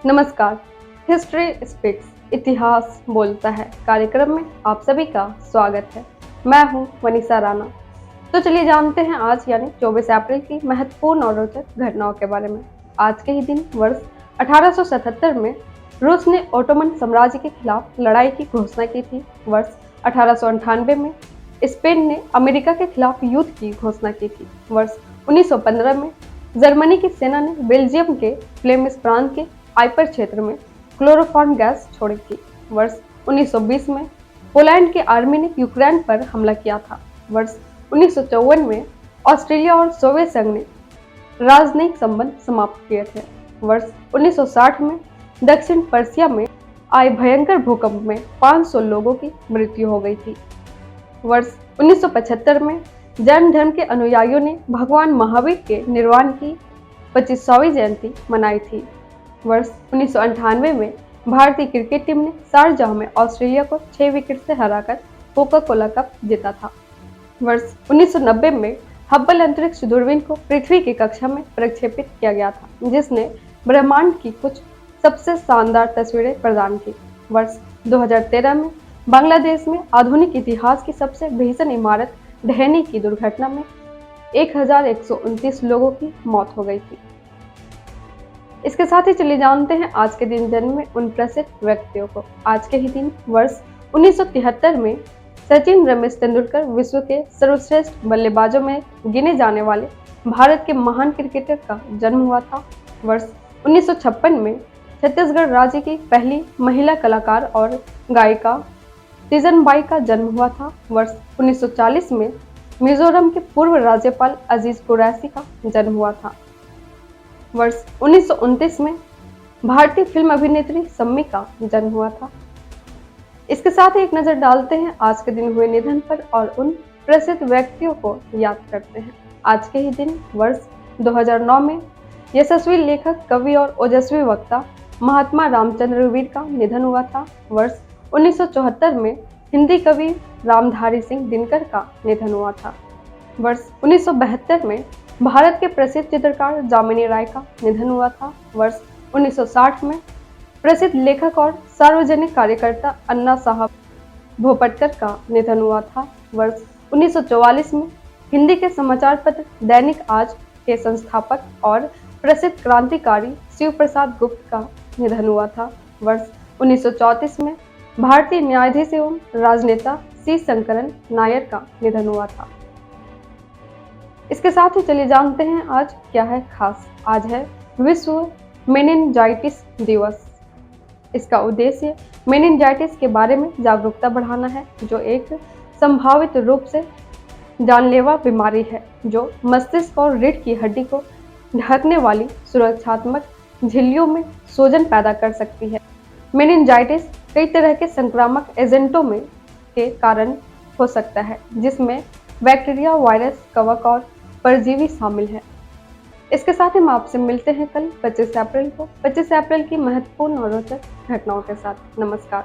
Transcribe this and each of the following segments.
नमस्कार। History speaks इतिहास बोलता है कार्यक्रम में आप सभी का स्वागत है। मैं हूं वनीसा राणा। तो चलिए जानते हैं आज यानी 24 अप्रैल की महत्वपूर्ण और रोचक घटनाओं के बारे में। आज के ही दिन वर्ष 1877 में रूस ने ओटोमन साम्राज्य के खिलाफ लड़ाई की घोषणा की थी। वर्ष 1898 में स्पेन ने अमेरिका के खिलाफ युद्ध की घोषणा की थी। वर्ष 1915 में जर्मनी की सेना ने बेल्जियम के फ्लेमिश प्रांत के आइपर क्षेत्र में क्लोरोफॉर्म गैस छोड़ी थी। वर्ष 1920 में पोलैंड की आर्मी ने यूक्रेन पर हमला किया था। वर्ष 1954 में ऑस्ट्रेलिया और सोवियत संघ ने राजनयिक संबंध समाप्त किए थे। वर्ष 1960 में दक्षिण पर्सिया में आए भयंकर भूकंप में 500 लोगों की मृत्यु हो गई थी। वर्ष 1975 में जैन धर्म के अनुयायियों ने भगवान महावीर के निर्वाण की 25वीं जयंती मनाई थी। वर्ष 1998 में भारतीय क्रिकेट टीम ने शारजाह में ऑस्ट्रेलिया को 6 विकेट से हराकर कोका कोला कप जीता था। वर्ष 1990 में हब्बल अंतरिक्ष दूरबीन को पृथ्वी की कक्षा में प्रक्षेपित किया गया था, जिसने ब्रह्मांड की कुछ सबसे शानदार तस्वीरें प्रदान की। वर्ष 2013 में बांग्लादेश में आधुनिक इतिहास की सबसे भीषण इमारत ढहने की दुर्घटना में 1129 लोगों की मौत हो गई थी। इसके साथ ही चलिए जानते हैं आज के दिन जन्म में उन प्रसिद्ध व्यक्तियों को। आज के ही दिन वर्ष 1973 में सचिन रमेश तेंदुलकर विश्व के सर्वश्रेष्ठ बल्लेबाजों में गिने जाने वाले भारत के महान क्रिकेटर का जन्म हुआ था। वर्ष 1956 में छत्तीसगढ़ राज्य की पहली महिला कलाकार और गायिका तीजनबाई का जन्म हुआ था। वर्ष 1940 में मिजोरम के पूर्व राज्यपाल अजीज कुरैशी का जन्म हुआ था। वर्ष 1929 में भारतीय फिल्म अभिनेत्री सम्मी का जन्म हुआ था। इसके साथ ही एक नजर डालते हैं आज के दिन हुए निधन पर और उन प्रसिद्ध व्यक्तियों को याद करते हैं। आज के ही दिन वर्ष 2009 में यशस्वी लेखक, कवि और ओजस्वी वक्ता महात्मा रामचंद्र वीर का निधन हुआ था। वर्ष 1974 में हिंदी कवि रामधारी सिंह दिनकर का निधन हुआ था। वर्ष 1972 में भारत के प्रसिद्ध चित्रकार जामिनी राय का निधन हुआ था। वर्ष 1960 में प्रसिद्ध लेखक और सार्वजनिक कार्यकर्ता अन्ना साहब भोपटकर का निधन हुआ था। वर्ष 1944 में हिंदी के समाचार पत्र दैनिक आज के संस्थापक और प्रसिद्ध क्रांतिकारी शिव प्रसाद गुप्त का निधन हुआ था। वर्ष 1934 में भारतीय न्यायाधीश एवं राजनेता सी शंकरन नायर का निधन हुआ था। इसके साथ ही चलिए जानते हैं आज क्या है खास। आज है विश्व मेनिनजाइटिस दिवस। इसका उद्देश्य मेनिनजाइटिस के बारे में जागरूकता बढ़ाना है, जो एक संभावित रूप से जानलेवा बीमारी है जो मस्तिष्क और रीढ़ की हड्डी को ढकने वाली सुरक्षात्मक झिल्लियों में सूजन पैदा कर सकती है। मेनिनजाइटिस कई तरह के संक्रामक एजेंटों में के कारण हो सकता है, जिसमें बैक्टीरिया, वायरस, कवक और परजीवी शामिल है। इसके साथ ही हम आपसे मिलते हैं कल 25 अप्रैल को 25 अप्रैल की महत्वपूर्ण और रोचक घटनाओं के साथ। नमस्कार।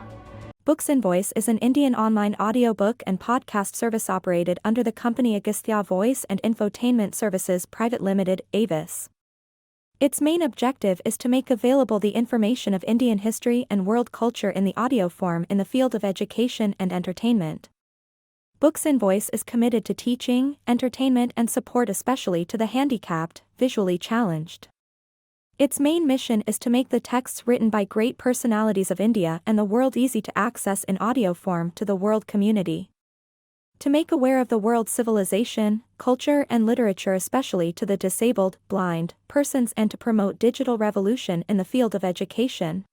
Books and Voice is an Indian online audiobook and podcast service operated under the company Agastya Voice and Infotainment Services Private Limited, Avis. Its main objective is to make available the information of Indian history and world culture in the audio form in the field of education and entertainment. Books and Voice is committed to teaching, entertainment and support especially to the handicapped, visually challenged. Its main mission is to make the texts written by great personalities of India and the world easy to access in audio form to the world community. To make aware of the world's civilization, culture and literature especially to the disabled, blind, persons and to promote digital revolution in the field of education.